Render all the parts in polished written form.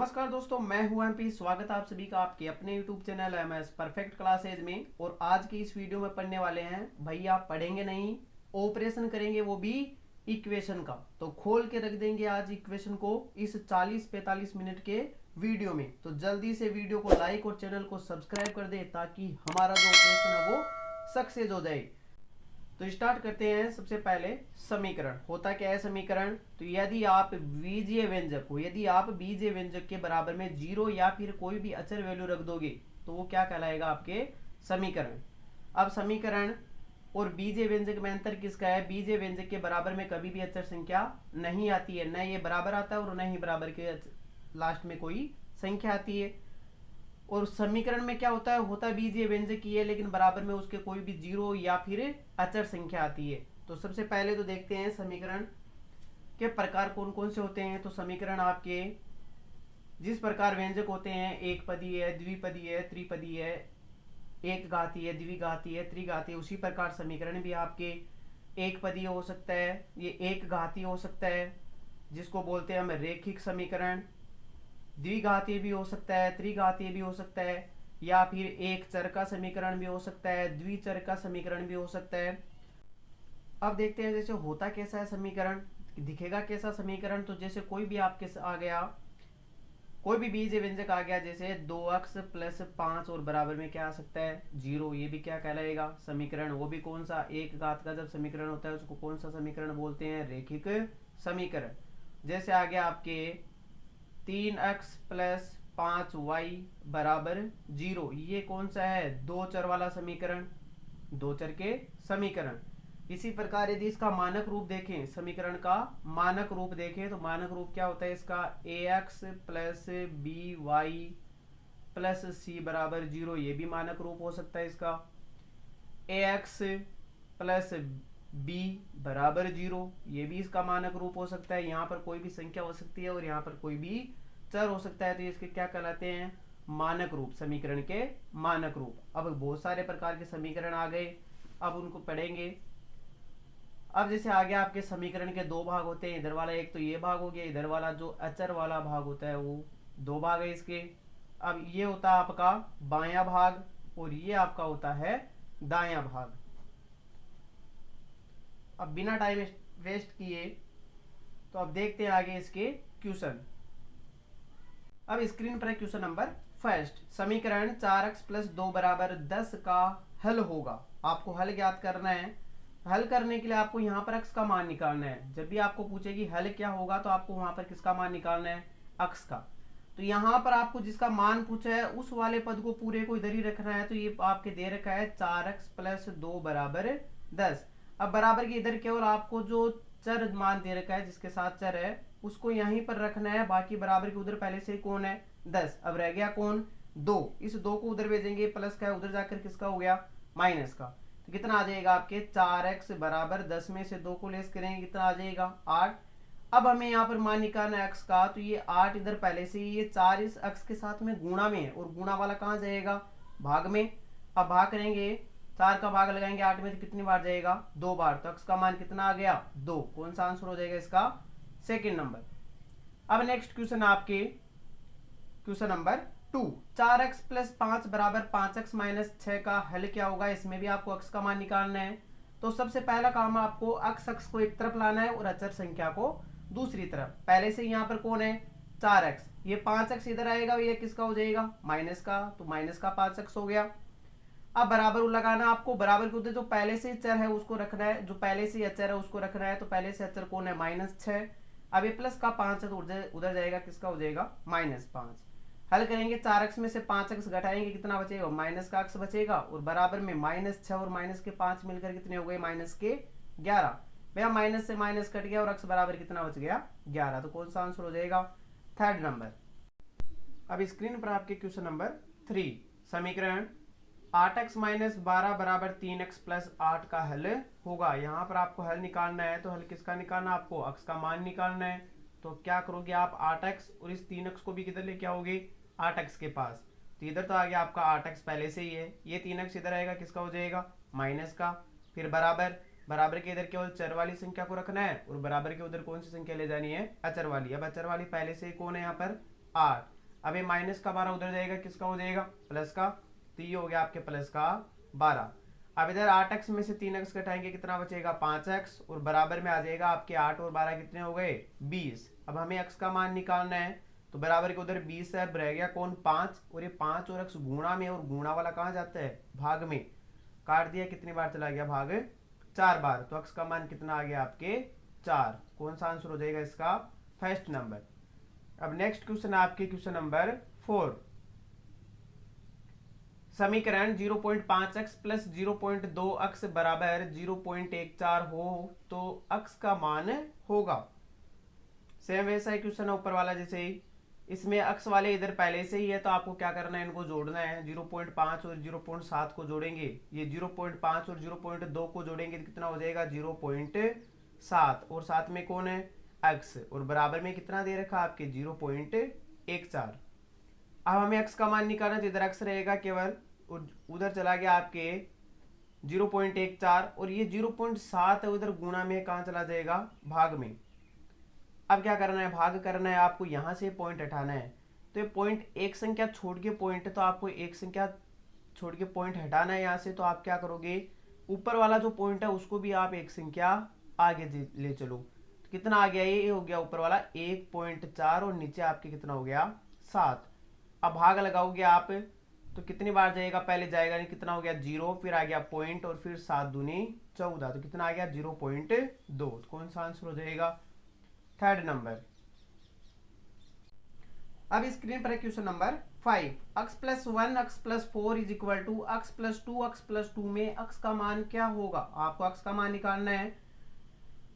नमस्कार दोस्तों, मैं हूं एमपी। स्वागत है आप सभी का आपके अपने YouTube channel MS perfect classes में। और आज की इस वीडियो में पढ़ने वाले हैं भैया, पढ़ेंगे नहीं, ऑपरेशन करेंगे, वो भी इक्वेशन का। तो खोल के रख देंगे आज इक्वेशन को इस 40-45 मिनट के वीडियो में। तो जल्दी से वीडियो को लाइक और चैनल को सब्सक्राइब कर दे ताकि हमारा जो ऑपरेशन है वो सक्सेस हो जाए। तो स्टार्ट करते हैं। सबसे पहले समीकरण होता क्या है। समीकरण तो यदि आप बीजीय व्यंजक को, यदि आप बीजीय व्यंजक के बराबर में जीरो या फिर कोई भी अचर वैल्यू रख दोगे तो वो क्या कहलाएगा, आपके समीकरण। अब समीकरण और बीजीय व्यंजक में अंतर किसका है। बीजीय व्यंजक के बराबर में कभी भी अचर संख्या नहीं आती है, न ये बराबर आता है और न ही बराबर के लास्ट में कोई संख्या आती है। और समीकरण में क्या होता है बीजीय व्यंजक ही है, लेकिन बराबर में उसके कोई भी जीरो या फिर अचर संख्या आती है। तो सबसे पहले तो देखते हैं समीकरण के प्रकार कौन कौन से होते हैं। तो समीकरण आपके जिस प्रकार व्यंजक होते हैं, एक पदी है, द्विपदी है, त्रिपदी है, एक घाती है, द्विघाती है, त्रिघाती है, उसी प्रकार समीकरण भी आपके एक पदी हो सकता है, ये एक घाती हो सकता है जिसको बोलते हैं हम रेखिक समीकरण, द्विघातीय भी हो सकता है, त्रिघातीय भी हो सकता है, या फिर एक चर का समीकरण भी हो सकता है, द्विचर का समीकरण भी हो सकता है। अब देखते हैं जैसे होता कैसा है समीकरण, दिखेगा कैसा समीकरण। तो जैसे कोई भी आपके आ गया, कोई भी बीजीय व्यंजक आ गया, जैसे 2x + 5 और बराबर में क्या आ सकता है, 0, ये भी क्या कहलाएगा, समीकरण। वो भी कौन सा, एक घात का जब समीकरण होता है उसको कौन सा समीकरण बोलते हैं, रेखिक समीकरण। जैसे आ गया आपके 3x + 5y = 0, ये कौन सा है, दो चर वाला समीकरण, दो चर के समीकरण। इसी प्रकार यदि इसका मानक रूप देखें, समीकरण का मानक रूप देखें तो मानक रूप क्या होता है इसका, ax + by + c = 0, ये भी मानक रूप हो सकता है इसका। ax + b = 0, ये भी इसका मानक रूप हो सकता है। यहाँ पर कोई भी संख्या हो सकती है और यहाँ पर कोई भी चर हो सकता है, तो इसके क्या कहलाते हैं, मानक रूप, समीकरण के मानक रूप। अब बहुत सारे प्रकार के समीकरण आ गए, अब उनको पढ़ेंगे। अब जैसे आ गया आपके समीकरण के दो भाग होते हैं, इधर वाला एक तो ये भाग हो गया, इधर वाला जो अचर वाला भाग होता है वो दो भाग है इसके। अब ये होता है आपका बायां भाग और ये आपका होता है दायां भाग। अब बिना टाइम वेस्ट किए तो अब देखते हैं आगे इसके क्वेश्चन। अब स्क्रीन पर क्वेश्चन नंबर फर्स्ट, समीकरण 4x + 2 = 10 का हल होगा। आपको हल ज्ञात करना है। हल करने के लिए आपको यहाँ पर x का मान निकालना है। जब भी आपको पूछेगी हल क्या होगा तो आपको वहां पर किसका मान निकालना है, x का। तो यहाँ पर आपको जिसका मान पूछा है उस वाले पद को पूरे को इधर ही रखना है। तो ये आपके दे रखा है 4x + 2 = 10। अब बराबर के इधर केवल आपको जो चर मान दे रखा है, जिसके साथ चर है, उसको यहीं पर रखना है। बाकी बराबर के उधर पहले से कौन है, 10। अब रह गया कौन, 2। इस 2 को उधर भेजेंगे, प्लस का है उधर जाकर किसका हो गया, माइनस का। तो कितना आ जाएगा आपके 4x = 10 में से 2 को लेस करेंगे, कितना आ जाएगा, 8। अब हमें यहाँ पर मान निकालना है x का। तो ये 8 इधर पहले से ये 4 इस x के साथ में गुणा में है, और गुणा वाला कहाँ जाएगा, भाग में। अब भाग करेंगे, 4 का भाग लगाएंगे 8 में तो कितनी बार जाएगा, 2 बार। तो x का मान कितना आ गया, 2। कौन सा आंसर हो जाएगा इसका, सेकेंड नंबर। अब नेक्स्ट क्वेश्चन आपके क्वेश्चन नंबर 2, 4x + 5 = 5x - 6 का हल क्या होगा। इसमें भी आपको x का मान निकालना है। तो सबसे पहला काम आपको अक्ष को एक तरफ लाना है और अचर संख्या को दूसरी तरफ। पहले से यहाँ पर कौन है, 4x, ये 5x इधर आएगा, ये किसका हो जाएगा, माइनस का। तो माइनस का 5x हो गया। अब बराबर लगाना आपको, बराबर के उधर जो पहले से चर है उसको रखना है, जो पहले से अचर है उसको रखना है। तो पहले से अचर कौन है, -6। अब ये प्लस का 5 है तो उधर जाएगा, किसका हो जाएगा, -5। हल करेंगे, 4x में से 5x घटाएंगे, कितना बचेगा, माइनस का x बचेगा। और बराबर में -6 और -5 मिलकर कितने हो गए, -11। भैया माइनस से माइनस कट गया और x बराबर कितना बच गया, 11। तो कौन सा आंसर हो जाएगा, थर्ड नंबर। अब स्क्रीन पर आपके क्वेश्चन नंबर 3, समीकरण 8x - 12 = 3x + 8 का हल होगा। यहाँ पर आपको हल निकालना है। तो हल किसका निकालना, आपको x का मान निकालना है। तो क्या करोगे आप, 8x और इस 3x को भी किधर लेके आओगे, 8x के पास। तो इधर तो आ गया आपका 8x पहले से ही है, ये 3x इधर आएगा, किसका हो जाएगा, माइनस का। फिर बराबर के इधर केवल चर वाली संख्या को रखना है और बराबर के उधर कौन सी संख्या ले जानी है, अचर वाली। अब अचर वाली पहले से कौन है यहाँ पर, 8। अब ये माइनस का 12 उधर जाएगा, किसका हो जाएगा, प्लस का, तो ये हो गया आपके प्लस का 12। अब इधर 8x में से 3x घटाएंगे, कितना बचेगा, 5x, और बराबर में आ जाएगा आपके 8 और 12 कितने हो गए, 20। अब हमें x का मान निकालना है, तो बराबर के उधर 20 है, अब रह गया कौन, 5, और ये 5 और x गुणा में, और गुणा वाला कहाँ जाता है, भाग में, काट दिया, कितनी बार चला गया, भाग 4 बार, तो x का मान कितना आ गया आपके 4। कौन सा आंसर हो जाएगा इसका, फर्स्ट नंबर। अब नेक्स्ट क्वेश्चन है आपके क्वेश्चन नंबर 4। समीकरण 0.5x प्लस 0.2x बराबर 0.14 हो तो x का मान होगा। सेम वैसा ही क्वेश्चन है ऊपर वाला जैसे ही, इसमें x वाले इधर पहले से ही है, तो आपको क्या करना है, इनको जोड़ना है। 0.5 और 0.7 को जोड़ेंगे, ये 0.5 और 0.2 को जोड़ेंगे तो कितना हो जाएगा, 0.7, और साथ में कौन है, x, और बराबर में कितना दे रखा आपके 0.14। अब हमें x का मान निकालना, तो इधर x रहेगा केवल, उधर चला गया आपके 0.14, और ये 0.7 है उधर गुणा में कहाँ चला जाएगा, भाग में। अब क्या करना है, भाग करना है आपको, यहां से पॉइंट हटाना है, तो ये पॉइंट एक संख्या छोड़ के पॉइंट है, तो आपको एक संख्या छोड़ के पॉइंट हटाना है यहाँ से, तो आप क्या करोगे, ऊपर वाला जो पॉइंट है उसको भी आप एक संख्या आगे ले चलो, तो कितना आ गया, ये हो गया ऊपर वाला 1.4, और नीचे आपके कितना हो गया 7। अब भाग लगाओगे आप तो कितनी बार जाएगा, पहले जाएगा नहीं, कितना हो गया 0, फिर आ गया पॉइंट, और फिर 7 दूनी 14, तो कितना आ गया 0.2। कौन सा आंसर हो जाएगा, थर्ड नंबर। अब स्क्रीन पर question number 5। x plus 1 x plus 4 is equal to x plus 2 x plus 2 में x का मान क्या होगा, आपको x का मान निकालना है।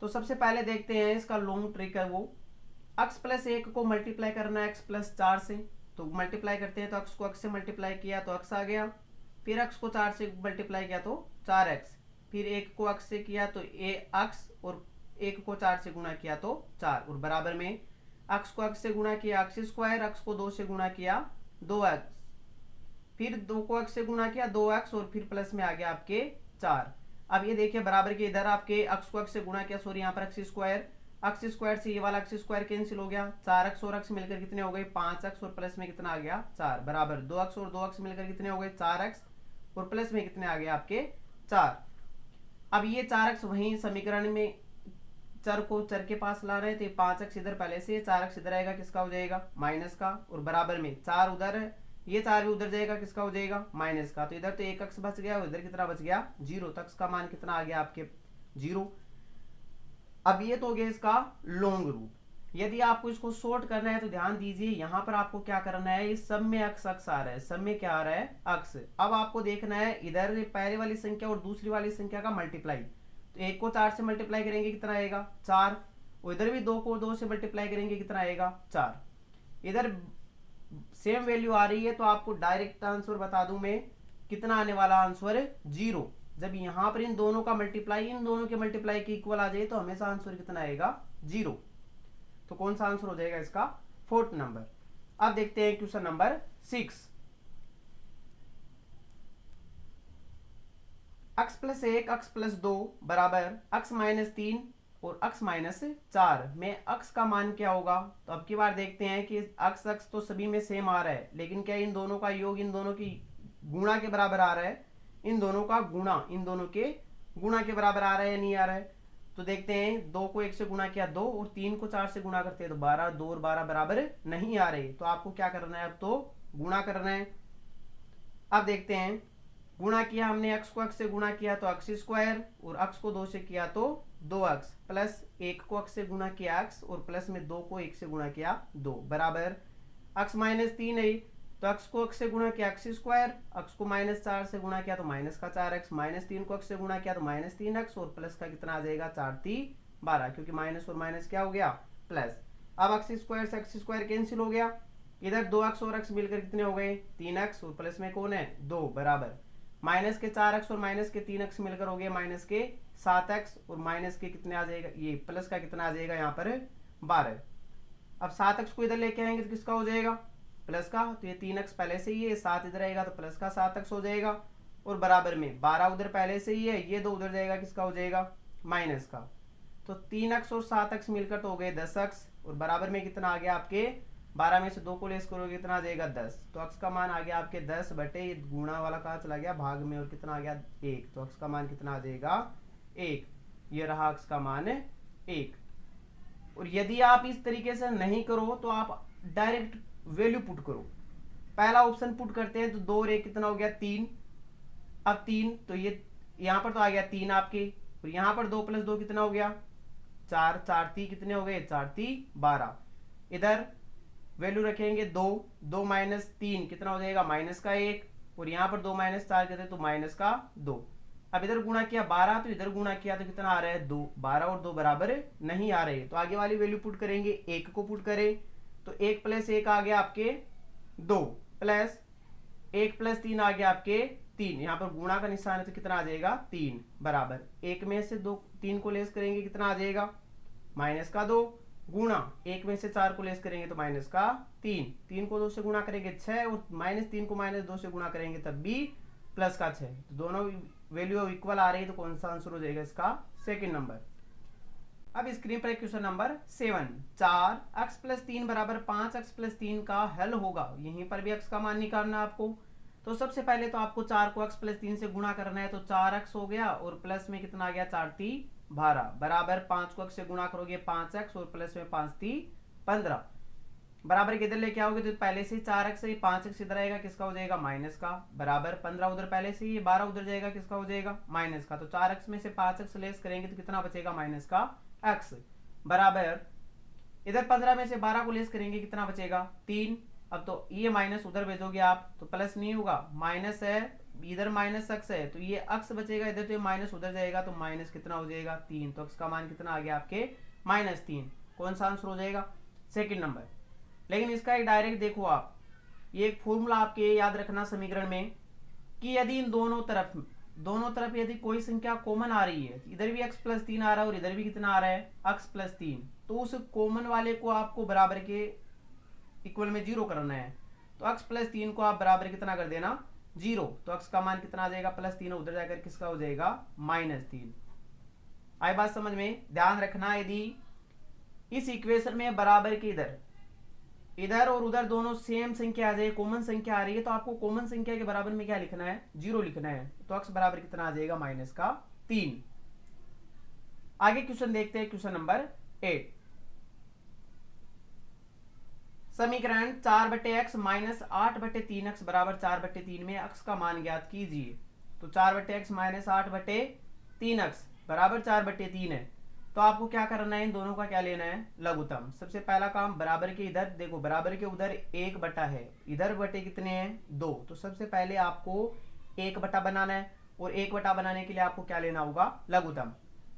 तो सबसे पहले देखते हैं इसका लॉन्ग ट्रिक है वो, x प्लस 1 को मल्टीप्लाई करना है x प्लस 4 से, तो मल्टीप्लाई करते हैं, तो x को x से मल्टीप्लाई किया तो x आ गया, फिर x को 4 से मल्टीप्लाई किया तो 4x, फिर 1 को x से किया तो x, और 1 को 4 से गुणा किया तो 4, और बराबर में x को x से गुणा किया x स्क्वायर, x को 2 से गुणा किया 2x, फिर 2 को x से गुणा किया 2x, और फिर प्लस में आ गया आपके 4। अब ये देखिए बराबर के इधर आपके x को x से गुणा किया, सॉरी यहाँ पर x स्क्वायर से ये वाला x स्क्वायर कैंसिल हो गया, 4x और x मिलकर कितने हो गए 5x, और प्लस में कितना आ गया 4, बराबर 2x और 2x मिलकर कितने हो गए 4x, और प्लस में कितने आ गए आपके 4। अब ये 4x वहीं समीकरण में चर को चर के पास ला रहे थे, 5x इधर पहले से, 4x इधर आएगा, किसका हो जाएगा माइनस का, और बराबर में 4 उधर है, ये 4 भी उधर जाएगा, किसका हो जाएगा माइनस का, तो इधर तो 1x बच गया, उधर कितना बच गया 0, तो x का मान कितना आ गया आपके 0। अब ये तो हो गया इसका लॉन्ग रूट। यदि आपको इसको शॉर्ट करना है तो ध्यान दीजिए, यहां पर आपको क्या करना है, इस सब में x आ रहा है, सब में क्या आ रहा है x। अब आपको देखना है इधर पहले वाली संख्या और दूसरी वाली संख्या का मल्टीप्लाई, तो 1 को 4 से मल्टीप्लाई करेंगे कितना आएगा 4, और इधर भी 2 को 2 से मल्टीप्लाई करेंगे कितना आएगा 4। इधर सेम वैल्यू आ रही है, तो आपको डायरेक्ट आंसर बता दूं मैं, कितना आने वाला आंसर 0। जब यहां पर इन दोनों का मल्टीप्लाई इन दोनों के मल्टीप्लाई के इक्वल आ जाए तो हमेशा आंसर कितना आएगा 0। तो कौन सा आंसर हो जाएगा इसका फोर्थ नंबर। अब देखते हैं question number 6। x plus 1 x plus 2 बराबर x माइनस 3 और x माइनस 4 में x का मान क्या होगा। तो अब की बार देखते हैं कि x तो सभी में सेम आ रहा है, लेकिन क्या इन दोनों का योग इन दोनों की गुणा के बराबर आ रहा है, इन दोनों का गुणा इन दोनों के गुणा के बराबर आ रहा है या नहीं आ रहा है। तो देखते हैं 2 को 1 से गुणा किया 2, और 3 को 4 से गुणा करते हैं तो 12, 2 और 12 बराबर नहीं आ रहे, तो आपको क्या करना है, अब तो गुणा करना है। अब देखते हैं गुणा किया हमने, x को x से गुणा किया तो x स्क्वायर, और x को 2 से किया तो 2x, प्लस 1 को x से गुणा किया x, और प्लस में 2 को 1 से गुणा किया 2, बराबर x माइनस 3 है, तो x को x से गुणा किया x स्क्वायर, x को माइनस 4 से गुणा किया तो माइनस का 4x, माइनस 3 को x से गुणा किया तो माइनस 3x, और प्लस का कितना आ जाएगा 4 3 12, क्योंकि माइनस और माइनस क्या हो गया प्लस। अब x स्क्वायर से x स्क्वायर कैंसिल हो गया, इधर 2x और x मिलकर कितने हो गए 3x, और प्लस में कौन है 2, बराबर माइनस के 4x और माइनस के 3x मिलकर हो गए माइनस के 7x, और माइनस के कितने आ जाएगा, ये प्लस का कितना आ जाएगा यहाँ पर 12। अब 7x को इधर लेके आएंगे तो किसका हो जाएगा प्लस का, तो ये 3x पहले से ही है, 7 इधर आएगा तो प्लस का 7x हो जाएगा, और बराबर में 12 उधर पहले से ही है, ये 2 उधर जाएगा, किसका हो जाएगा माइनस का। तो 3x और 7x मिलकर तो हो गए 10x, और बराबर में कितना आ गया आपके 12 में से 2 को लेस करोगे कितना आ जाएगा 10। तो अक्स का मान आ गया आपके 10 बटे गुणा वाला कहाँ चला गया भाग में, और कितना आ गया 1। तो अक्स का मान कितना आ जाएगा 1। ये रहा अक्स का मान 1। और यदि आप इस तरीके से नहीं करो तो आप डायरेक्ट वैल्यू पुट करो। पहला ऑप्शन पुट करते हैं तो 2 और 1 कितना हो गया 3। अब 3 तो ये यहां पर तो आ गया 3 आपके, और यहां पर 2 + 2 कितना हो गया 4। 4 3 कितने हो गए 4 3 12। इधर वैल्यू रखेंगे 2। 2 - 3 कितना हो जाएगा -1, और यहां पर 2 - 4 कहते हैं तो -2। अब इधर गुणा किया 12, तो इधर गुणा किया तो कितना आ रहा है 2। 12 और 2 बराबर नहीं आ रहे, तो आगे वाली वैल्यू पुट करेंगे। 1 को पुट करें तो 1 + 1 आ गया आपके 2, प्लस 1 + 3 आ गया आपके 3। यहां पर गुणा का निशान है तो कितना आ जाएगा 3 बराबर 1 में से 3 को लेस करेंगे कितना आ जाएगा -2, गुणा 1 में से 4 को लेस करेंगे तो -3। 3 को 2 से गुणा करेंगे 6, और -3 को -2 से गुणा करेंगे तब भी +6। तो दोनों वैल्यू इक्वल आ रही है, तो कौन सा आंसर हो जाएगा इसका सेकंड नंबर। अब स्क्रीन पर क्वेश्चन नंबर 7। 4x + 3 = 5x + 3 का हल होगा। यहीं पर भी x का मान निकालना है आपको। तो सबसे पहले तो आपको 4 को x + 3 से गुणा करना है, तो 4x हो गया, और प्लस में कितना आ गया 4 3 12 बराबर 5 को x से गुणा करोगे 5x, और प्लस में 5 3 15 बराबर के इधर लेके आओगे तो पहले से 4x है, 5x इधर आएगा किसका हो जाएगा माइनस का, बराबर 15 उधर पहले से, ये 12 उधर जाएगा किसका हो जाएगा माइनस का। तो 4x में से 5x लेस करेंगे तो कितना बचेगा माइनस का x, बराबर इधर 15 में से 12 को लेस करेंगे कितना बचेगा 3। अब तो ये माइनस उधर भेजोगे आप तो प्लस नहीं होगा, माइनस है इधर माइनस x है तो ये अक्स बचेगा इधर, तो ये माइनस उधर जाएगा तो माइनस कितना हो जाएगा 3। तो अक्स का मान कितना आ गया आपके -3। कौन सा आंसर हो जाएगा सेकंड नंबर। लेकिन इसका एक डायरेक्ट देखो आप, ये एक फॉर्मूला आपके याद रखना समीकरण में, कि यदि इन दोनों तरफ यदि कोई संख्या कॉमन आ रही है, इधर भी x + 3 आ रहा है और इधर भी कितना आ रहा है x + 3, तो उस कॉमन वाले को आपको बराबर के इक्वल में 0 करना है। तो x + 3 को आप बराबर कितना कर देना 0। तो x का मान कितना आ जाएगा +3, उधर जाकर किसका हो जाएगा -3। आई बात समझ में। ध्यान रखना यदि इस इक्वेशन में बराबर के इधर और उधर दोनों सेम संख्या आ जाए, कॉमन संख्या आ रही है, तो आपको कॉमन संख्या के बराबर में क्या लिखना है 0 लिखना है। तो x बराबर कितना आ जाएगा -3। आगे क्वेश्चन देखते हैं क्वेश्चन नंबर 8। समीकरण 4/x - 8/3x बराबर 4/3 में x का मान ज्ञात कीजिए। तो 4/x - 8/3x बराबर 4/3 है, तो आपको क्या करना है इन दोनों का क्या लेना है लघुत्तम। सबसे पहला काम बराबर के इधर देखो, बराबर के उधर 1 बटा है, इधर बटे कितने हैं 2। तो सबसे पहले आपको 1 बटा बनाना है, और 1 बटा बनाने के लिए आपको क्या लेना होगा लघुत्तम।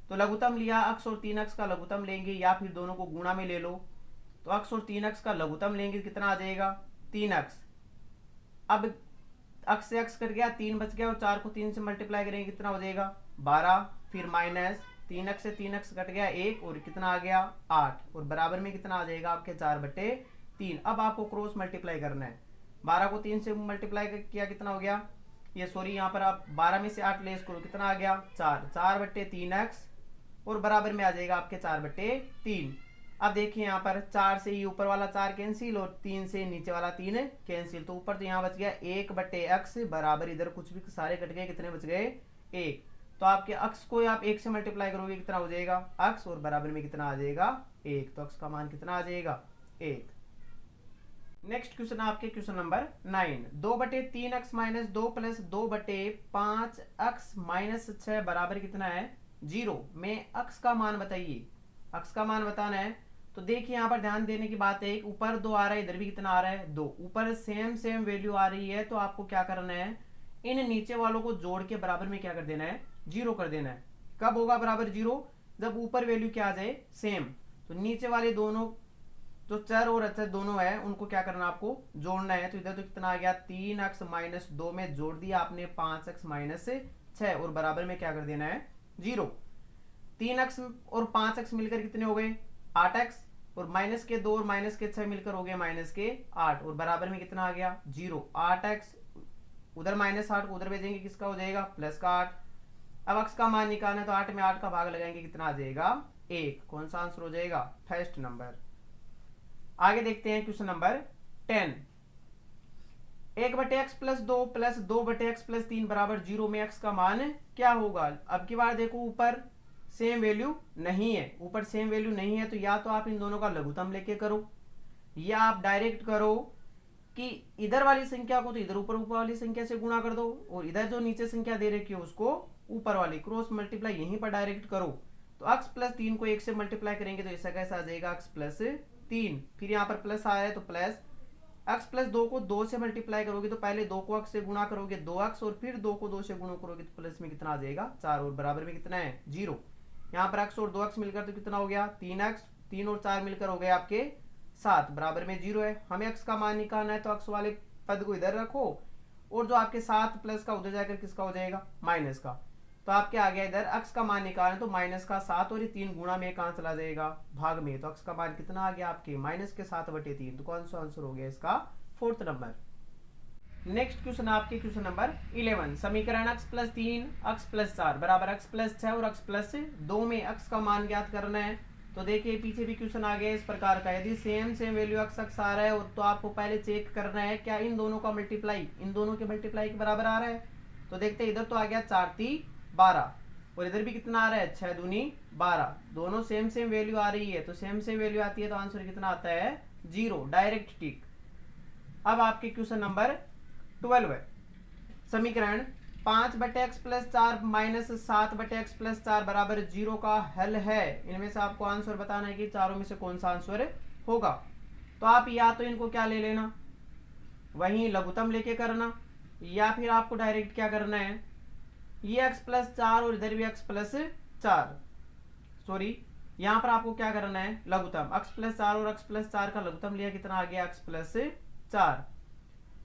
तो लघुत्तम लिया, x और 3x का लघुत्तम लेंगे, या फिर दोनों को गुणा में ले लो। तो x और 3x का लघुत्तम लेंगे कितना आ जाएगा 3x। अब x से x कट गया 3 बच गया, और 4 को 3 से मल्टीप्लाई करेंगे कितना हो जाएगा 12, फिर माइनस 3x से 3x कट गया 1, और कितना आ गया 8, और बराबर में कितना आ जाएगा आपके 4/3। अब आपको क्रॉस मल्टीप्लाई करना है। 12 को 3 से मल्टीप्लाई किया कितना हो गया, ये सॉरी यहाँ पर आप 12 में से 8 लेस करो कितना आ गया 4। 4/3x, और बराबर में आ जाएगा आपके 4/3। अब देखिए यहाँ पर 4 से ये ऊपर वाला 4 कैंसिल, और 3 से नीचे वाला 3 कैंसिल, तो ऊपर तो यहाँ बच गया 1/x बराबर इधर कुछ भी सारे कट गए, कितने बच गए 1। तो आपके x को आप 1 से मल्टीप्लाई करोगे कितना हो जाएगा x, और बराबर में कितना आ जाएगा 1। तो x का मान कितना आ जाएगा 1। नेक्स्ट क्वेश्चन आपके क्वेश्चन नंबर 9। 2/3x - 2 + 2/5x - 6 बराबर कितना है 0 में x का मान बताइए। x का मान बताना है, तो देखिए यहाँ पर ध्यान देने की बात है, ऊपर 2 आ रहा है, इधर भी कितना आ रहा है 2, ऊपर सेम वैल्यू आ रही है, तो आपको क्या करना है इन नीचे वालों को जोड़ के बराबर में क्या कर देना है 0 कर देना है। कब होगा बराबर 0, जब ऊपर वैल्यू क्या आ जाए सेम। तो नीचे वाले दोनों जो चर और अचर दोनों है उनको क्या करना आपको जोड़ना है। तो इधर तो कितना आ गया 3x - 2 में जोड़ दिया आपने 5x - 6, और बराबर में क्या कर देना है 0। 3x और 5x मिलकर कितने हो गए 8x, और माइनस के 2 और माइनस के 6 मिलकर हो गए -8, और बराबर में कितना आ गया 0। 8x उधर -8 को उधर भेजेंगे किसका हो जाएगा +8। अब x का मान निकालना है, तो 8 में 8 का भाग लगाएंगे कितना आ जाएगा 1। कौन सा आंसर हो जाएगा फर्स्ट नंबर। आगे देखते हैं क्वेश्चन नंबर 10। 1/x + 2 + 2/x + 3 बराबर 0 में x का मान क्या होगा। अब की बार देखो ऊपर सेम वैल्यू नहीं है, ऊपर सेम वैल्यू नहीं है, तो या तो आप इन दोनों का लघुत्तम लेके करो, या आप डायरेक्ट करो कि इधर वाली संख्या को तो इधर ऊपर वाली संख्या से गुणा कर दो, और इधर जो नीचे संख्या दे रखी है उसको ऊपर वाली क्रॉस मल्टीप्लाई यहीं पर डायरेक्ट करो। तो x + 3 को 1 से मल्टीप्लाई करेंगे तो ऐसा कैसा आ जाएगा x + 3, फिर यहाँ पर प्लस आया है तो प्लस x + 2 को 2 से मल्टीप्लाई करोगे तो पहले 2 को x से गुणा करोगे 2x, और फिर 2 को 2 से गुणा करोगे तो प्लस में कितना आ जाएगा 4, और बराबर में कितना है 0। यहाँ पर x और 2x मिलकर तो कितना हो गया 3x, 3 और 4 मिलकर हो गए आपके 7, बराबर में 0 है। हमें x का मान निकालना है तो x वाले पद को इधर रखो, और जो आपके 7 प्लस का उधर जाकर किसका हो जाएगा माइनस का। तो आपके आ गया इधर x का मान निकालना तो माइनस का 7, और ये 3 गुणा में कहाँ चला जाएगा भाग में, तो x का मान कितना आ गया आपके -7/3। तो कौन सा आंसर हो गया इसका 4th नंबर। नेक्स्ट क्वेश्चन आपके क्वेश्चन नंबर 11। समीकरण x + 3 x + 4 बराबर x + 6 और x + 2 में x का मान ज्ञात करना है। तो देखिए पीछे भी क्वेश्चन आ गया इस प्रकार का, यदि सेम वैल्यू x आ रहा है तो आपको पहले चेक करना है क्या इन दोनों का मल्टीप्लाई इन दोनों के मल्टीप्लाई के बराबर आ रहा है। तो देखते हैं इधर तो आ गया 4 × 3 = 12, और इधर भी कितना आ रहा है 6 × 2 = 12, दोनों सेम वैल्यू आ रही है, तो सेम वैल्यू आती है तो आंसर कितना आता है 0, डायरेक्ट टिक। अब आपके क्वेश्चन नंबर 12 है। समीकरण 5/x + 4 - 7/x + 4 बराबर 0 का हल है। इनमें से आपको आंसर बताना है कि चारों में से कौन सा आंसर होगा। तो आप या तो इनको क्या ले लेना, वहीं लघुत्तम लेके करना, या फिर आपको डायरेक्ट क्या करना है, ये x + 4 और इधर भी x + 4, सॉरी यहां पर आपको क्या करना है लघुत्तम, x + 4 और x + 4 का लघुत्तम लिया, कितना आ गया x + 4।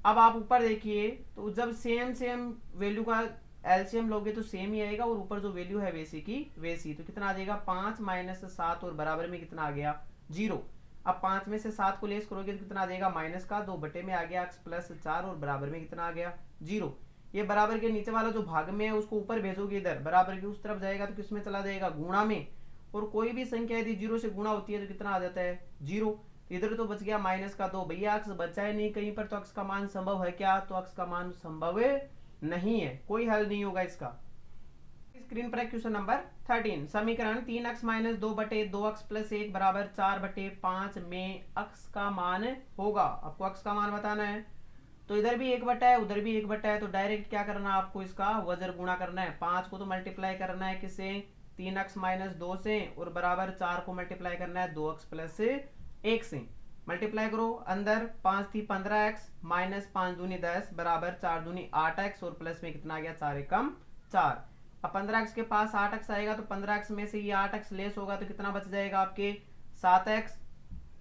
अब आप ऊपर देखिए तो जब सेम वैल्यू का एलसीएम लोगे तो सेम ही आएगा, और ऊपर जो वैल्यू है वैसी की वैसी, तो कितना आ जाएगा 5 - 7 और बराबर में कितना आ गया 0। अब 5 में से 7 को लेस करोगे तो कितना आ जाएगा -2 में आ गया x + 4 और बराबर में कितना आ गया 0। ये बराबर के नीचे वाला जो भाग में है उसको ऊपर भेजोगे, इधर बराबर की उस तरफ जाएगा तो किसमें चला जाएगा गुणा में, और कोई भी संख्या यदि 0 से गुणा होती है तो कितना आ जाता है 0। इधर तो बच गया -2, भैया अक्स बचा है नहीं कहीं पर, तो अक्स का मान संभव है क्या, तो अक्स का मान संभव नहीं है, कोई हल नहीं होगा इसका। स्क्रीन पर क्वेश्चन नंबर 13। समीकरण 3x - 2/2x + 1 बराबर 4/5 में अक्स का मान होगा। आपको अक्स का मान बताना है, तो इधर भी 1 है उधर भी 1 है, तो डायरेक्ट क्या करना है आपको इसका वज्र गुणा करना है। 5 को तो मल्टीप्लाई करना है किससे 3x - 2 से, और बराबर 4 को मल्टीप्लाई करना है 2x + 1 से। मल्टीप्लाई करो, अंदर 5 थी 15x -5 दूनी 10 बराबर 4 दूनी 8x, और प्लस में कितना आ गया 4 एकम 4। अब 15x के पास 8x आएगा तो 15x में से ये 8x लेस होगा तो कितना बच जाएगा आपके 7x,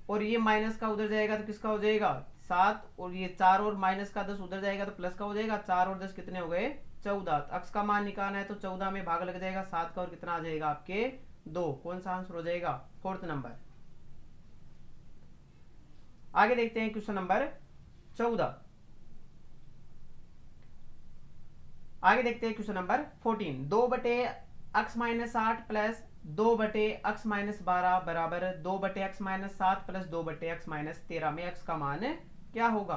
और ये माइनस का उधर जाएगा तो किसका हो जाएगा 7, और ये 4 और माइनस का 10 उधर जाएगा तो प्लस का हो जाएगा 4 और 10 कितने हो गए 14। अक्स का मान निकालना है तो 14 में भाग लग जाएगा 7 का, और कितना आ जाएगा आपके 2। कौन सा आंसर हो जाएगा 4th नंबर। आगे देखते हैं क्वेश्चन नंबर 14। आगे देखते हैं क्वेश्चन नंबर 14। 2/x - 8 + 2/x - 12 बराबर 2/x - 7 + 2/x - 13 में x का मान क्या होगा।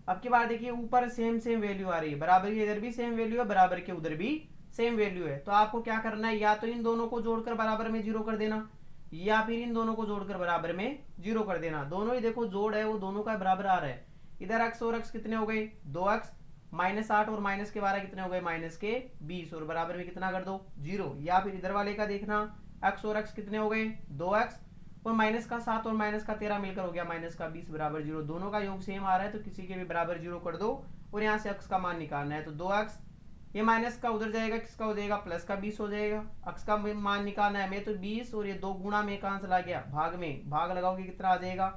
अब की बार देखिए ऊपर सेम वैल्यू आ रही है, बराबर के इधर भी सेम वैल्यू है, बराबर के उधर भी सेम वैल्यू है, तो आपको क्या करना है, या तो इन दोनों को जोड़कर बराबर में 0 कर देना, या फिर इन दोनों को जोड़कर बराबर में 0 कर देना। दोनों ही देखो जोड़ है वो दोनों का बराबर आ रहा है। इधर x और x कितने हो गए 2x, -8 और माइनस के 12 कितने हो गए -20, और बराबर में कितना कर दो 0। या फिर इधर वाले का देखना x और x कितने हो गए 2x, और -7 और -13 मिलकर हो गया -20 बराबर 0। दोनों का योग सेम आ रहा है तो किसी के भी बराबर 0 कर दो, और यहाँ से x का मान निकालना है। तो 2x ये माइनस का उधर जाएगा किसका हो जाएगा प्लस का 20 हो जाएगा। x का मान निकालना है हमें तो 20, और ये 2 गुणा में कहां चला गया भाग में, भाग लगाओगे कितना आ जाएगा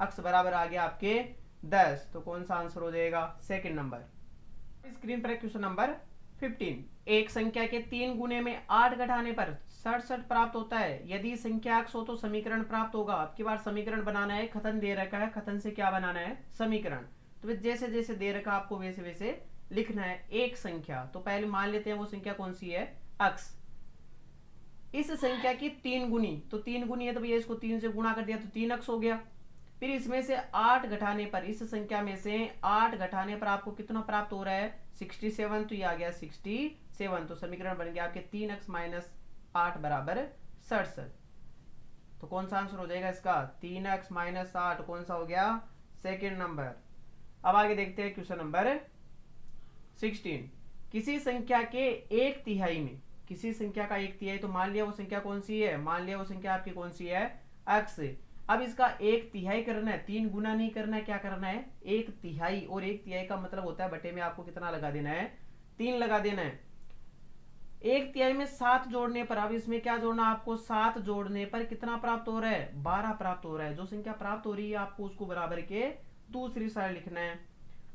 x बराबर आ गया आपके 10। तो कौन सा आंसर हो जाएगा 2nd नंबर। स्क्रीन पर क्वेश्चन नंबर 15। एक संख्या के 3 गुने में 8 घटाने पर 67 प्राप्त होता है। यदि संख्या x हो तो समीकरण प्राप्त होगा। अब की बार समीकरण बनाना है, कथन दे रखा है, कथन से क्या बनाना है समीकरण। तो जैसे जैसे दे रखा आपको वैसे वैसे लिखना है। एक संख्या तो पहले मान लेते हैं वो संख्या कौन सी है x। इस संख्या की 3 गुनी, तो 3 गुनी है तो भैया इसको 3 से गुणा कर दिया तो 3x हो गया। फिर इसमें से 8 घटाने पर, इस संख्या में से 8 घटाने पर आपको कितना प्राप्त हो रहा है 67, तो ये आ गया 67। तो समीकरण बन गया आपके 3x माइनस 8 बराबर 67। तो कौन सा आंसर हो जाएगा इसका 3x माइनस 8, कौन सा हो गया सेकेंड नंबर। अब आगे देखते हैं क्वेश्चन नंबर 16। किसी संख्या के 1/3 में, किसी संख्या का 1/3, तो मान लिया वो संख्या कौन सी है, मान लिया वो संख्या आपकी कौन सी है x। अब इसका 1/3 करना है, 3 गुना नहीं करना है, क्या करना है 1/3, और 1/3 का मतलब होता है बटे में आपको कितना लगा देना है 3 लगा देना है। 1/3 में 7 जोड़ने पर, अब इसमें क्या जोड़ना आपको 7 जोड़ने पर कितना प्राप्त हो रहा है 12 प्राप्त हो रहा है। जो संख्या प्राप्त हो रही है आपको उसको बराबर के दूसरी साइड लिखना है।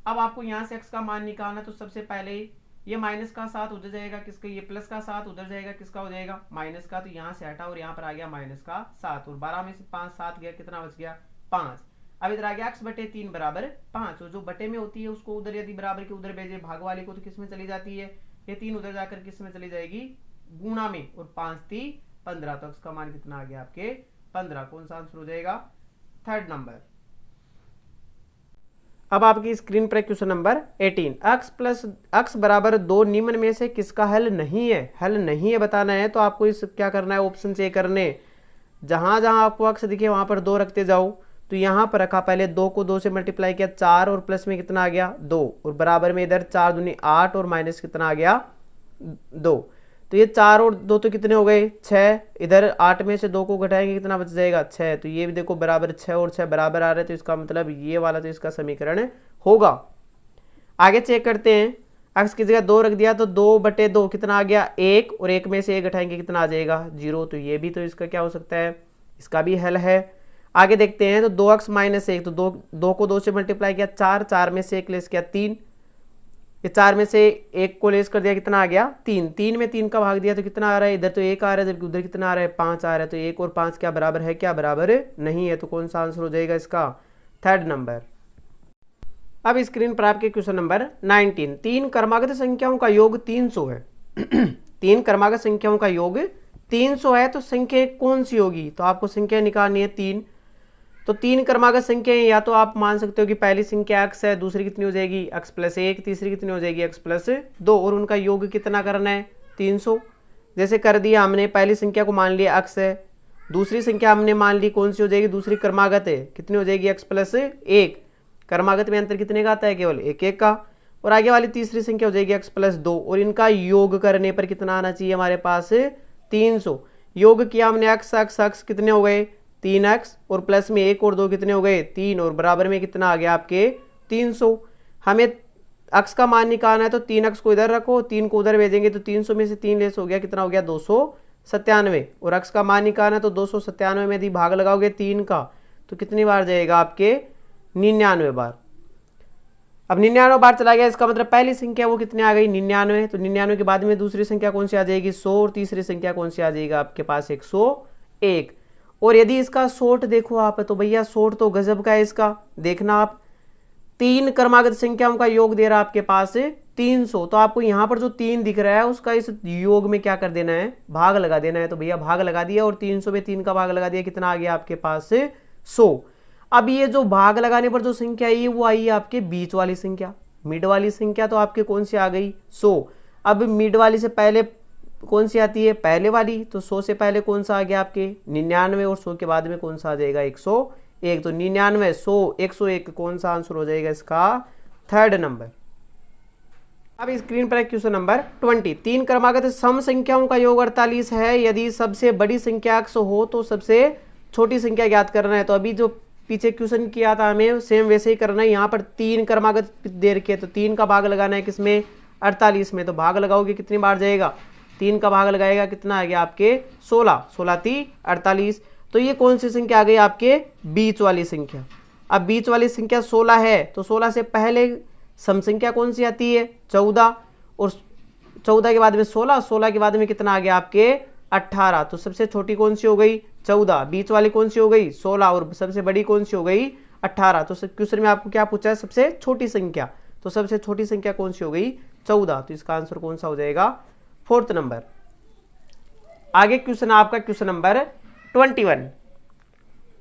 अब आपको यहां से x का मान निकालना, तो सबसे पहले ये माइनस का 7 उधर जाएगा किसका, ये प्लस का 7 उधर जाएगा किसका हो जाएगा माइनस का, तो यहां से हटा और यहां पर आ गया माइनस का 7, और 12 में से 5 7 गया, कितना बच गया 5। अब इधर आ गया x बटे 3 बराबर 5, और जो बटे में होती है उसको उधर यदि बराबर के उधर भेजे भाग वाले को, तो किस में चली जाती है, ये 3 उधर जाकर किस में चली जाएगी गुणा में, और 5 3 15, तो x का मान कितना आ गया आपके 15। कौन सा आंसर हो जाएगा थर्ड नंबर। अब आपकी स्क्रीन पर क्वेश्चन नंबर 18। x बराबर 2 निम्न में से किसका हल नहीं है, हल नहीं है बताना है। तो आपको इस क्या करना है ऑप्शन से करने, जहां जहां आपको x दिखे वहां पर 2 रखते जाओ। तो यहां पर रखा, पहले 2 को 2 से मल्टीप्लाई किया 4, और प्लस में कितना आ गया 2, और बराबर में इधर 4 दूनी 8, और माइनस कितना आ गया 2। तो ये 4 और 2 तो कितने हो गए 6, इधर 8 में से 2 को घटाएंगे कितना बच जाएगा 6, तो ये भी देखो बराबर 6 और 6 बराबर आ रहे, तो इसका मतलब ये वाला तो इसका समीकरण होगा। आगे चेक करते हैं, x की जगह 2 रख दिया तो 2 बटे 2 कितना आ गया 1, और 1 में से 1 घटाएंगे कितना आ जाएगा 0, तो ये भी तो इसका क्या हो सकता है, इसका भी हल है। आगे देखते हैं, तो 2x माइनस 1, तो 2 को 2 से मल्टीप्लाई किया 4, 4 में से 1 लेस किया 3, ये 4 में से 1 को लेस कर दिया कितना आ गया 3, 3 में 3 का भाग दिया तो कितना आ रहा है, इधर तो 1 आ रहा है जबकि उधर कितना आ रहा है 5 आ रहा है, तो 1 और 5 क्या बराबर है, क्या बराबर नहीं है। तो कौन सा आंसर हो जाएगा इसका थर्ड नंबर। अब स्क्रीन पर आपके क्वेश्चन नंबर 19। 3 क्रमागत संख्याओं का योग 300 है 3 क्रमागत संख्याओं का योग 300 है, तो संख्या कौन सी होगी, तो आपको संख्या निकालनी है 3। तो 3 क्रमागत संख्या है, या तो आप मान सकते हो कि पहली संख्या x है, दूसरी कितनी हो जाएगी x प्लस 1, तीसरी कितनी हो जाएगी x प्लस 2, और उनका योग कितना करना है 300। जैसे कर दिया हमने, पहली संख्या को मान लिया x है, दूसरी संख्या हमने मान ली कौन सी हो जाएगी, दूसरी क्रमागत है, कितनी हो जाएगी x प्लस 1, क्रमागत में अंतर कितने का आता है केवल 1 1 का, और आगे वाली तीसरी संख्या हो जाएगी x प्लस 2, और इनका योग करने पर कितना आना चाहिए हमारे पास 300। योग किया हमने x कितने हो गए 3x, और प्लस में 1 और 2 कितने हो गए 3, और बराबर में कितना आ गया आपके 300। हमें x का मान निकालना है, तो 3x को इधर रखो, 3 को उधर भेजेंगे तो 300 में से 3 लेस हो गया, कितना हो गया 297, और x का मान निकालना है तो 297 में यदि भाग लगाओगे 3 का तो कितनी बार जाएगा आपके 99 बार। अब 99 बार चला गया, इसका मतलब पहली संख्या वो कितने आ गई 99, तो 99 के बाद में दूसरी संख्या कौन सी आ जाएगी 100, और तीसरी संख्या कौन सी आ जाएगी आपके पास 101। और यदि इसका शॉर्ट देखो आप, तो भैया शॉर्ट तो गजब का है इसका, देखना आप 3 क्रमागत संख्याओं का योग दे रहा है आपके पास 300, तो आपको यहाँ पर जो 3 दिख रहा है उसका इस योग में क्या कर देना है भाग लगा देना है। तो भैया भाग लगा दिया, और 300 में 3 का भाग लगा दिया, कितना आ गया आपके पास 100। अब ये जो भाग लगाने पर जो संख्या आई है वो आई है आपके बीच वाली संख्या, मिड वाली संख्या, तो आपके कौन सी आ गई 100। अब मिड वाली से पहले कौन सी आती है पहले वाली, तो 100 से पहले कौन सा आ गया आपके 99, और 100 के बाद में कौन सा आ जाएगा 101, तो 99 100 101 कौन सा आंसर हो जाएगा इसका थर्ड नंबर। अब स्क्रीन पर क्वेश्चन नंबर 20। 3 क्रमागत सम संख्याओं का योग 48 है, यदि सबसे बड़ी संख्या x हो तो सबसे छोटी संख्या ज्ञात करना है। तो अभी जो पीछे क्वेश्चन किया था हमें सेम वैसे ही करना है, यहाँ पर 3 क्रमागत दे रखे तो 3 का भाग लगाना है किसमें 48 में, तो भाग लगाओगे कितनी बार जाएगा 3 का भाग लगाएगा कितना आ गया आपके 16, 16 3 48, तो ये कौन सी संख्या आ गई आपके बीच वाली संख्या। अब बीच वाली संख्या 16 है, तो 16 से पहले सम संख्या कौन सी आती है 14, और 14 के बाद में 16, 16 के बाद में कितना आ गया आपके 18, तो सबसे छोटी कौन सी हो गई 14, बीच वाली कौन सी हो गई 16, और सबसे बड़ी कौन सी हो गई 18। तो क्वेश्चन में आपको क्या पूछा है सबसे छोटी संख्या, तो सबसे छोटी संख्या कौन सी हो गई 14, तो इसका आंसर कौन सा हो जाएगा फोर्थ नंबर। आगे क्वेश्चन आपका क्वेश्चन नंबर 21।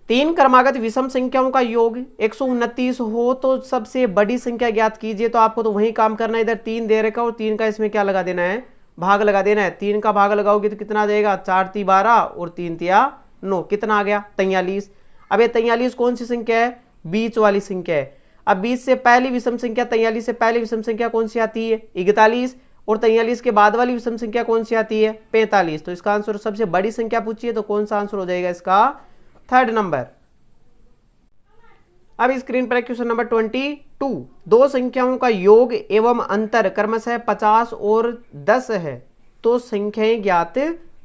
तीन क्रमागत विषम संख्याओं का योग 129 हो तो सबसे बड़ी संख्या ज्ञात कीजिए। तो आपको तो वही काम करना है, इधर 3 दे रखा और 3 का इसमें क्या लगा देना है, भाग लगा देना है। 3 का भाग लगाओगे तो कितना आ जाएगा, 4 × 3 = 12 और 3 × 3 = 9, कितना आ गया 43। अब ये 43 कौन सी संख्या है, बीच वाली संख्या है। अब बीच से पहली विषम संख्या 43 से पहली विषम संख्या कौन सी आती है, 41, और 43 के बाद वाली विषम संख्या कौन सी आती है, 45। तो इसका आंसर सबसे बड़ी संख्या पूछिए तो कौन सा आंसर हो जाएगा इसका, 3rd नंबर। अब स्क्रीन पर क्वेश्चन नंबर 22, दो संख्याओं का योग एवं अंतर क्रमशः 50 और 10 है, तो संख्याएं ज्ञात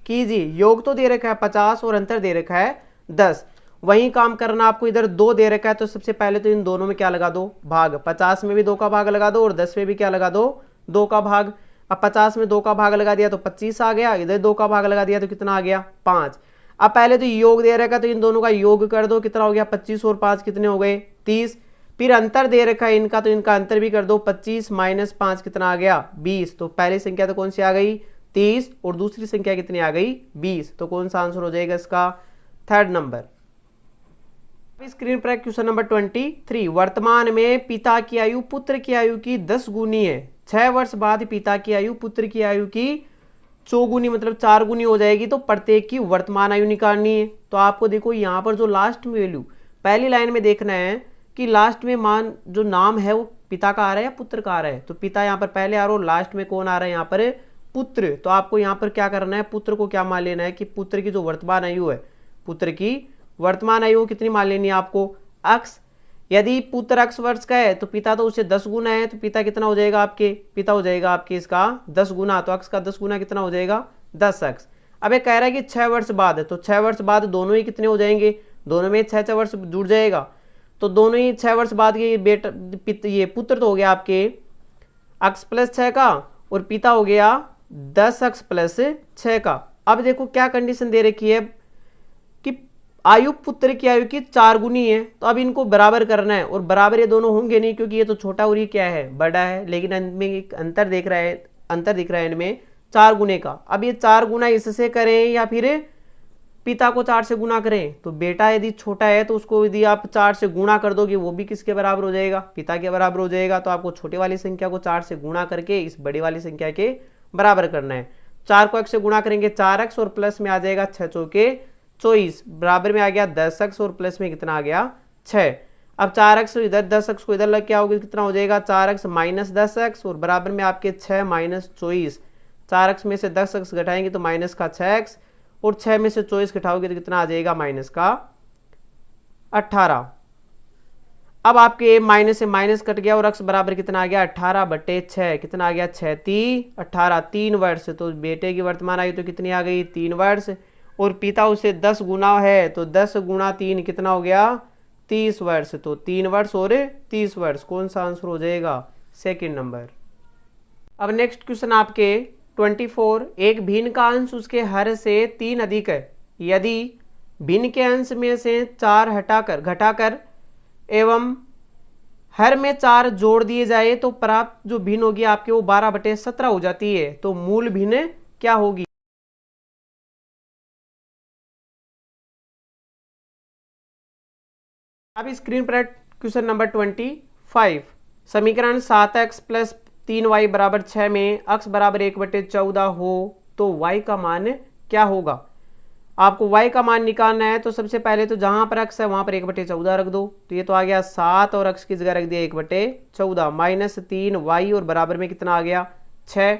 कीजिए। योग तो दे रखा है 50 और अंतर दे रखा है 10। वही काम करना आपको, इधर 2 दे रखा है तो सबसे पहले तो इन दोनों में क्या लगा दो, भाग। 50 में भी 2 का भाग लगा दो और 10 में भी क्या लगा दो, 2 का भाग। अब 50 में 2 का भाग लगा दिया तो 25 आ गया, इधर 2 का भाग लगा दिया तो कितना आ गया, 5। अब पहले तो योग दे रखा है तो इन दोनों का योग कर दो, कितना हो गया 25 और 5 कितने हो गए, 30। फिर अंतर दे रखा है इनका तो इनका अंतर भी कर दो, 25 - 5 कितना आ गया, 20। तो पहली संख्या तो कौन सी आ गई, 30, और दूसरी संख्या कितनी आ गई, 20। तो कौन सा आंसर हो जाएगा इसका, 3rd नंबर। स्क्रीन पर क्वेश्चन नंबर 23, वर्तमान में पिता की आयु पुत्र की आयु की 10 गुनी है। 6 वर्ष बाद पिता की आयु पुत्र की आयु की 4 गुनी मतलब 4 गुनी हो जाएगी, तो प्रत्येक की वर्तमान आयु निकालनी है। तो आपको देखो यहाँ पर जो लास्ट में वैल्यू पहली लाइन में देखना है कि लास्ट में मान जो नाम है वो पिता का आ रहा है या पुत्र का आ रहा है। तो पिता यहाँ पर पहले आ रहा है, लास्ट में कौन आ रहा है यहाँ पर, पुत्र। तो आपको यहाँ पर क्या करना है, पुत्र को क्या मान लेना है कि पुत्र की जो वर्तमान आयु है, पुत्र की वर्तमान आयु कितनी मान लेनी है आपको, x। यदि पुत्र x वर्ष का है तो पिता तो उससे 10 गुना है, तो पिता कितना हो जाएगा आपके, पिता हो जाएगा आपके इसका 10 गुना। तो x का 10 गुना कितना हो जाएगा, 10x। अब ये कह रहा है कि 6 वर्ष बाद है, तो 6 वर्ष बाद दोनों ही कितने हो जाएंगे, दोनों में 6 वर्ष जुड़ जाएगा। तो दोनों ही 6 वर्ष बाद के ये पुत्र तो हो गया आपके x + 6 का, और पिता हो गया 10x + 6 का। अब देखो क्या कंडीशन दे रखी है कि आयु पुत्र की आयु की 4 गुनी है, तो अब इनको बराबर करना है, और बराबर ये दोनों होंगे नहीं क्योंकि ये तो छोटा और ये क्या है, बड़ा है। लेकिन इनमें एक अंतर दिख रहा है इनमें 4 गुने का। अब ये 4 गुना इससे करें या फिर पिता को 4 से गुना करें। तो बेटा यदि छोटा है तो उसको यदि आप 4 से गुणा कर दोगे वो भी किसके बराबर हो जाएगा, पिता के बराबर हो जाएगा। तो आपको छोटे वाली संख्या को 4 से गुणा करके इस बड़ी वाली संख्या के बराबर करना है। 4 को x से गुणा करेंगे 4x, और प्लस में आ जाएगा 6 चौके 24, बराबर में आ गया 10x, और प्लस में कितना आ गया 6। अब 4x इधर 10x को इधर लग के आओगे कितना हो जाएगा, 4x - 10x, और बराबर में आपके 6 - 24। 4x में से 10x घटाएंगे तो माइनस का 6x, और 6 में से 24 घटाओगे तो कितना आ जाएगा, माइनस का 18। अब आपके माइनस से माइनस कट गया और x बराबर कितना आ गया, 18/6। कितना आ गया, 6 × 3 = 18, 3 वर्ष। तो बेटे की वर्तमान आयु तो कितनी आ गई, 3 वर्ष, और पिता उसे 10 गुना है तो 10 × 3 कितना हो गया, 30 वर्ष। तो 3 वर्ष और 30 वर्ष, कौन सा आंसर हो जाएगा, 2nd नंबर। अब नेक्स्ट क्वेश्चन आपके 24, एक भिन्न का अंश उसके हर से 3 अधिक है। यदि भिन्न के अंश में से 4 घटाकर एवं हर में 4 जोड़ दिए जाए तो प्राप्त जो भिन्न होगी आपके वो 12/17 हो जाती है। तो मूल भिन्न क्या होगी। अब स्क्रीन पर क्वेश्चन नंबर 25, समीकरण 7x + 3y = 6 में x = 1/14 हो तो y का मान क्या होगा। आपको y का मान निकालना है, तो सबसे पहले तो जहां पर x है वहां पर 1/14 रख दो। तो ये तो आ गया 7, और x की जगह रख दिया 1/14 - 3y, और बराबर में कितना आ गया, 6।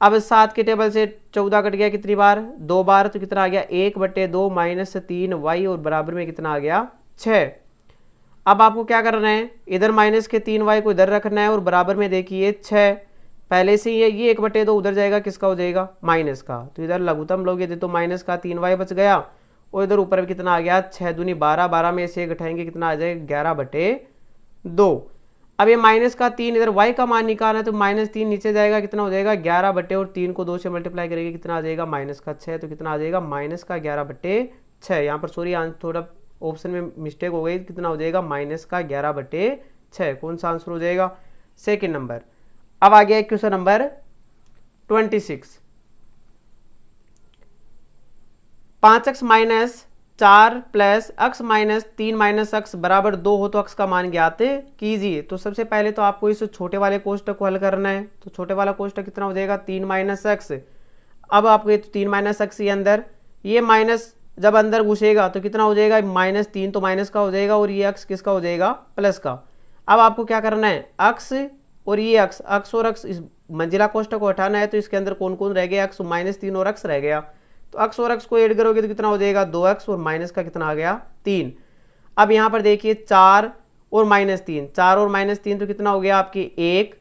अब 7 के टेबल से 14 कट गया कितनी बार, 2 बार, तो कितना आ गया 1/2 - 3y, और बराबर में कितना आ गया, 6। अब आपको क्या करना है, इधर माइनस के 3y को इधर रखना है, और बराबर में देखिए 6। पहले से ये 1/2 उधर जाएगा, किसका हो जाएगा, माइनस का। तो इधर लघुत्तम लोगे तो माइनस का 3y बच गया, और इधर ऊपर कितना आ गया, 6 दूनी 12, 12 में से घटाएंगे कितना आ जाएगा, 11/2। अब ये माइनस का 3 इधर y का मान निकालना है, तो -3 नीचे जाएगा, कितना हो जाएगा 11/, और 3 को 2 से मल्टीप्लाई करेंगे कितना आ जाएगा, माइनस का 6। तो कितना आ जाएगा, माइनस का 11/6। यहाँ पर सॉरी थोड़ा ऑप्शन में मिस्टेक हो गई, कितना हो जाएगा, माइनस का 11/6। कौन सा आंसर हो जाएगा, 2nd नंबर। अब आ गया question number 26, 5x - 4 plus x minus 3 minus x बराबर 2 हो तो अक्स का मान ज्ञात कीजिए। तो सबसे पहले तो आपको इस छोटे वाले कोष्टक को हल करना है। तो छोटे वाला कोष्टक कितना हो जाएगा 3 माइनस अक्स। अब आपको ये 3 माइनस अक्स ये अंदर, ये माइनस जब अंदर घुसेगा तो कितना हो जाएगा -3, तो माइनस का हो जाएगा और ये अक्स किसका हो जाएगा प्लस का। अब आपको क्या करना है अक्स और ये अक्स, अक्स और अक्स इस मंजिला कोष्टक को हटाना है। तो इसके अंदर कौन कौन रह गया अक्स -3 और अक्स रह गया। तो अक्स और अक्स को ऐड करोगे तो कितना हो जाएगा 2x और माइनस का कितना आ गया 3। अब यहाँ पर देखिए 4 और -3, 4 और -3 तो कितना हो गया आपके 1,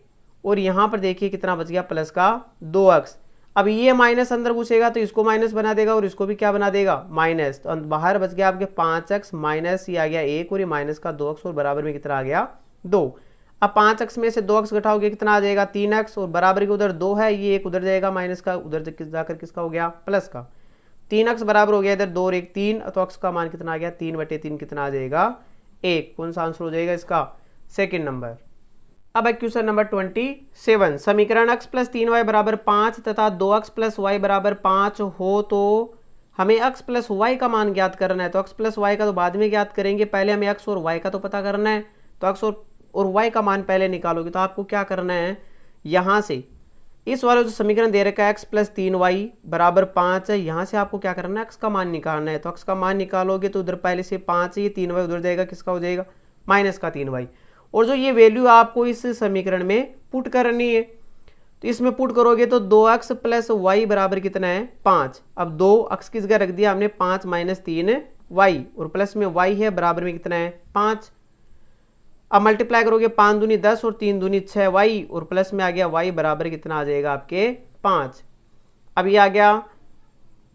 और यहाँ पर देखिए कितना बच गया प्लस का 2x। अब ये माइनस अंदर घुसेगा तो इसको माइनस बना देगा और इसको भी क्या बना देगा माइनस। तो बाहर बच गया आपके 5x माइनस ये आ गया 1 और ये माइनस का 2x और बराबर में कितना आ गया 2। अब 5x में से 2x घटाओगे कितना आ जाएगा 3x और बराबर के उधर 2 है, ये 1 उधर जाएगा माइनस का, उधर जाकर किसका हो गया प्लस का। 3x बराबर हो गया इधर 2 और 1 3, तो x का मान कितना आ गया 3/3 कितना आ जाएगा 1। कौन सा आंसर हो जाएगा इसका सेकंड नंबर। अब क्वेश्चन नंबर 27, समीकरण x प्लस 3y बराबर 5 तथा 2x प्लस वाई बराबर 5 हो तो हमें x प्लस वाई का मान ज्ञात करना है। तो x प्लस वाई का तो बाद में ज्ञात करेंगे, पहले हमें x और y का तो पता करना है। तो x और y का मान पहले निकालोगे तो आपको क्या करना है, यहाँ से इस वाला जो समीकरण दे रखा है x प्लस 3y बराबर 5 है, यहाँ से आपको क्या करना है x का मान निकालना है। तो x का मान निकालोगे तो उधर पहले से 5 है, ये 3y उधर जाएगा किसका हो जाएगा माइनस का 3y, और जो ये वैल्यू आपको इस समीकरण में पुट करनी है। तो इसमें पुट करोगे तो 2x प्लस वाई बराबर कितना है 5। अब 2x किस जगह रख दिया हमने 5 माइनस 3y और प्लस में y है बराबर में कितना है 5। अब मल्टीप्लाई करोगे 5 दूनी 10 और 3 दूनी 6y और प्लस में आ गया y बराबर कितना आ जाएगा आपके 5। अब ये आ गया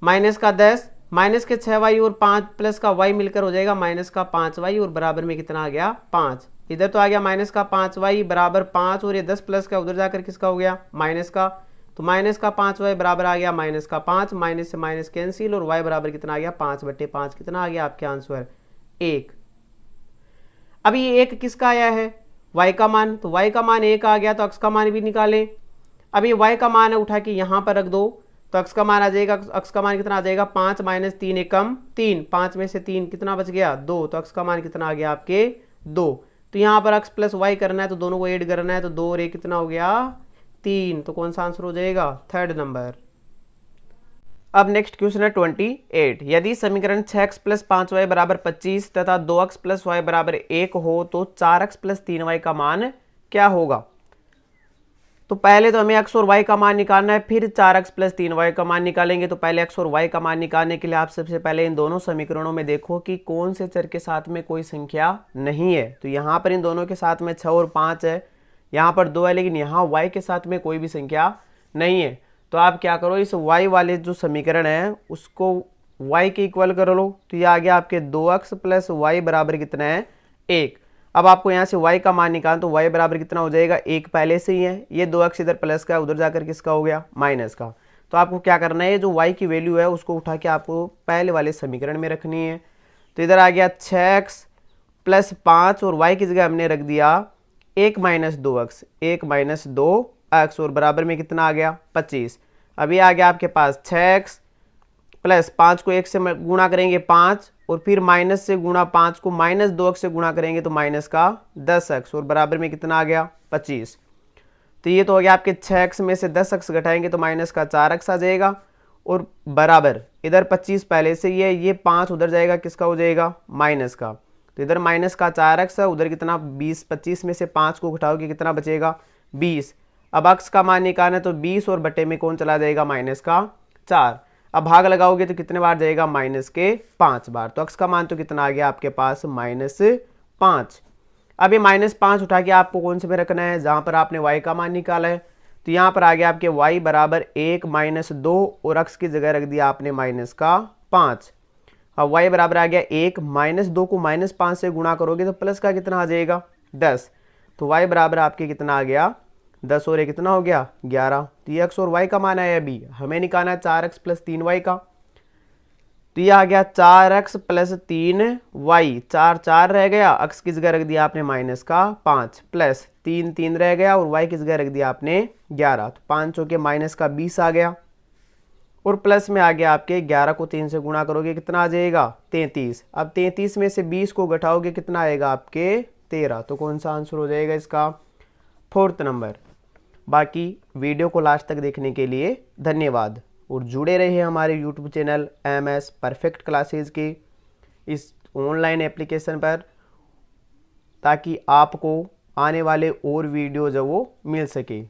माइनस का 10, माइनस के 6y और 5 प्लस का y मिलकर हो जाएगा माइनस का 5y और बराबर में कितना आ गया 5। इधर तो आ गया माइनस का 5y बराबर 5 और ये 10 प्लस का उधर जाकर किसका हो गया माइनस का। तो माइनस का 5y बराबर आ गया माइनस का 5, माइनस से माइनस कैंसिल और y बराबर कितना आ गया 5/5 कितना आ गया आपके आंसर 1। अब ये 1 किसका आया है y का मान, तो y का मान 1 आ गया तो x का मान भी निकालें। अब ये y का मान है उठा के यहाँ पर रख दो तो x का मान आ जाएगा, x का मान कितना आ जाएगा 5 माइनस 3 एकम 3, 5 में से 3 कितना बच गया 2, तो x का मान कितना आ गया आपके 2। तो यहाँ पर x प्लस वाई करना है तो दोनों को ऐड करना है, तो 2 और 1 कितना हो गया 3। तो कौन सा आंसर हो जाएगा थर्ड नंबर। अब नेक्स्ट क्वेश्चन है 28, यदि समीकरण 6x प्लस 5y बराबर 25 तथा 2x प्लस वाई बराबर 1 हो तो 4x प्लस 3y का मान क्या होगा। तो पहले तो हमें x और y का मान निकालना है, फिर 4x प्लस 3y का मान निकालेंगे। तो पहले x और y का मान निकालने के लिए आप सबसे पहले इन दोनों समीकरणों में देखो कि कौन से चर के साथ में कोई संख्या नहीं है। तो यहाँ पर इन दोनों के साथ में 6 और 5 है, यहाँ पर 2 है, लेकिन यहाँ y के साथ में कोई भी संख्या नहीं है। तो आप क्या करो इस y वाले जो समीकरण है उसको y के इक्वल कर लो। तो ये आ गया आपके 2x प्लस वाई बराबर कितना है 1। अब आपको यहाँ से y का मान निकालना, तो y बराबर कितना हो जाएगा 1 पहले से ही है, ये 2x इधर प्लस का उधर जाकर किसका हो गया माइनस का। तो आपको क्या करना है, जो y की वैल्यू है उसको उठा के आपको पहले वाले समीकरण में रखनी है। तो इधर आ गया 6x प्लस 5 और y की जगह हमने रख दिया 1 माइनस 2x, 1 माइनस 2x और बराबर में कितना आ गया 25। अभी आ गया आपके पास 6x प्लस 5 को 1 से गुणा करेंगे 5 और फिर माइनस से गुणा 5 को माइनस 2x से गुणा करेंगे तो माइनस का 10x और बराबर में कितना आ गया 25। तो ये तो हो गया आपके 6x में से 10x घटाएंगे तो माइनस का 4x आ जाएगा और बराबर इधर 25 पहले से ही है, ये 5 उधर जाएगा किसका हो जाएगा माइनस का। तो इधर माइनस का 4x है, उधर कितना 20, 25 में से 5 को घटाओगे कितना बचेगा 20। अब x का मान निकालना है तो 20 और बटे में कौन चला जाएगा माइनस का 4। अब भाग लगाओगे तो कितने बार जाएगा माइनस के 5 बार। तो x का मान तो कितना आ गया आपके पास -5। अब ये -5 उठा के आपको कौन से में रखना है जहां पर आपने y का मान निकाला है। तो यहाँ पर आ गया आपके y बराबर 1 माइनस 2 और x की जगह रख दिया आपने माइनस का 5। अब y बराबर आ गया 1 माइनस 2 को -5 से गुणा करोगे तो प्लस का कितना आ जाएगा 10। तो y बराबर आपके कितना आ गया 10 और 1 कितना हो गया 11। तो ये x और y का मान है, अभी हमें निकालना है 4x प्लस 3y का। तो ये आ गया 4x प्लस 3y, 4 4 रह गया, x की जगह रख दिया आपने माइनस का 5 प्लस 3 3 रह गया और y की जगह रख दिया आपने 11। तो 5 के माइनस का 20 आ गया और प्लस में आ गया आपके 11 को 3 से गुणा करोगे कितना आ जाएगा 33। अब 33 में से 20 को घटाओगे कितना आएगा आपके 13। तो कौन सा आंसर हो जाएगा इसका 4th नंबर। बाकी वीडियो को लास्ट तक देखने के लिए धन्यवाद और जुड़े रहिए हमारे YouTube channel MS perfect classes के इस ऑनलाइन एप्लीकेशन पर, ताकि आपको आने वाले और वीडियो जो वो मिल सके।